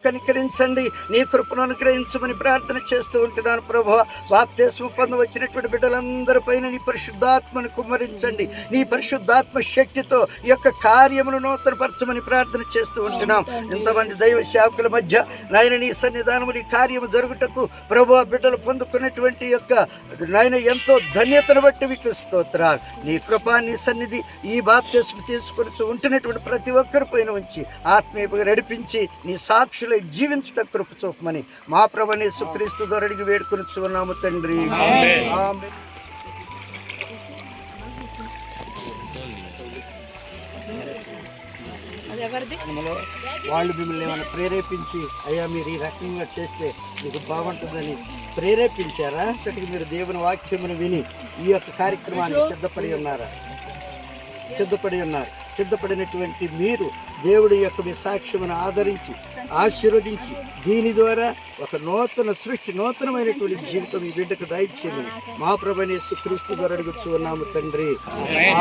కనికరించండి, నీ కృపను అనుగ్రహించమని ప్రార్థన చేస్తూ ఉంటున్నాను ప్రభువా. బాప్తిస్మం పొందవచ్చినటువంటి బిడ్డలందరిపైన నీ పరిశుద్ధాత్మను కుమ్మరించండి. నీ పరిశుద్ధాత్మ శక్తితో ఈ యొక్క కార్యమును నూతనపరచమని ప్రార్థన చేస్తూ ఉంటున్నాం. ఇంతమంది దైవ సేవకుల మధ్య నాయన నీ సన్నిధానము నీ కార్యము జరుగుటకు ప్రభువా బిడ్డలు పొందుకున్నటువంటి యొక్క నాయన ఎంతో ధన్యతను బట్టి మీకు స్తోత్రాలు. నీ కృప నీ సన్నిధి ఈ బాప్తిస్మం తీసుకొని ఉంటున్నటువంటి ప్రతి ఒక్కరి పైన ఉంచి ఆత్మీయంగా నడిపించి నీ సాక్షులై జీవించుట కృప చూపమని మా ప్రభువైన యేసుక్రీస్తు ద్వారా అడిగి వేడుకొనుచున్నాము తండ్రి. ఆమేన్. వాళ్ళు మిమ్మల్ని ఏమైనా ప్రేరేపించి అయ్యా మీరు ఈ రకంగా చేస్తే మీకు బాగుంటుందని ప్రేరేపించారా? అసలు మీరు దేవుని వాక్యమును విని ఈ యొక్క కార్యక్రమాన్ని సిద్ధపడినటువంటి మీరు దేవుడి యొక్క మీ సాక్ష్యమును ఆదరించి ఆశీర్వదించి దీని ద్వారా ఒక నూతన సృష్టి నూతనమైనటువంటి జీవితం ఈ బిడ్డకు దయచేయమని మా ప్రభువైన యేసుక్రీస్తు ద్వారా అడుగుచున్నాము తండ్రి.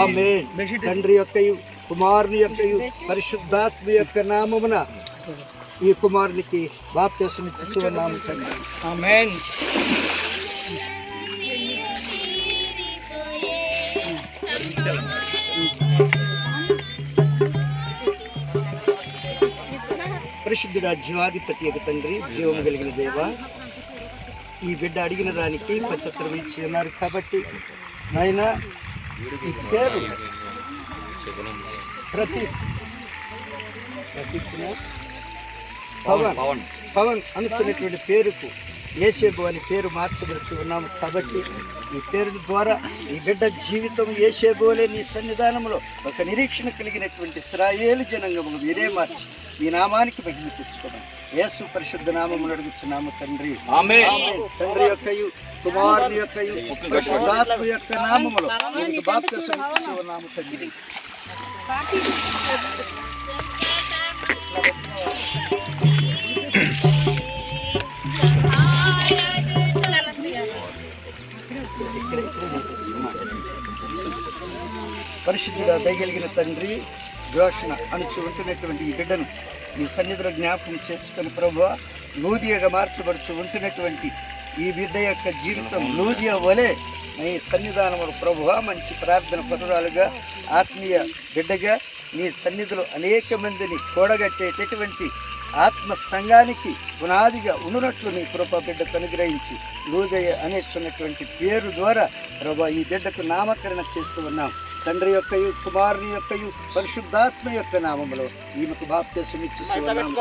ఆమేన్. తండ్రి యొక్కయు కుమారుని యొక్కయు పరిశుద్ధాత్మ యొక్క నామమున ఈ కుమారునికి బాప్తిస్మం ఇచ్చుచున్నాము తండ్రి. ఆమేన్. పరిశుద్ధుడా జీవాధిపతి యొక్క తండ్రి, జీవము కలిగిన దేవ, ఈ బిడ్డ అడిగిన దానికి ప్రత్యుత్తరం ఇచ్చి ఉన్నారు కాబట్టి నాయన ఈ పేరు పవన్ అనుకున్నటువంటి పేరుకు యేసేబు అని పేరు మార్చబడుచు ఉన్నాము కాబట్టి ఈ పేరు ద్వారా ఈ బిడ్డ జీవితం యేసేబు వలె నీ సన్నిధానంలో ఒక నిరీక్షణ కలిగినటువంటి ఇశ్రాయేలు జనాంగము మీరే మార్చి ఈ నామానికి మహిమ తెచ్చుకోమని యేసు పరిశుద్ధ నామమును అడుగుచున్నాము తండ్రి. ఆమేన్. తండ్రి యొక్కయు కుమారుని యొక్కయు పరిశుద్ధాత్మ యొక్క నామములో మీకు బాప్తిస్మం ఇచ్చుచున్నాము తండ్రి. పరిశుద్ధిగా దయగలిగిన తండ్రి, ఘోషణ అణుచు ఉంటున్నటువంటి ఈ బిడ్డను మీ సన్నిధిలో జ్ఞాపకం చేసుకుని ప్రభువా లూదియగా మార్చబడుచు ఉంటున్నటువంటి ఈ బిడ్డ యొక్క జీవితం లూదియ వలె నీ సన్నిధానములు ప్రభువా మంచి ప్రార్థన పరురాలుగా ఆత్మీయ బిడ్డగా నీ సన్నిధిలో అనేక మందిని కూడగట్టేటటువంటి ఆత్మ సంఘానికి పునాదిగా ఉండునట్లు నీ కృప బిడ్డకు అనుగ్రహించి లూదయ అనేటువంటి పేరు ద్వారా ప్రభా ఈ బిడ్డకు నామకరణ చేస్తూ ఉన్నాం. తండ్రి యొక్కయు కుమారుని యొక్కయు పరిశుద్ధాత్మ యొక్క నామములో ఈమెకు బాప్తిస్మం ఇచ్చుచున్నాము.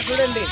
చూడండి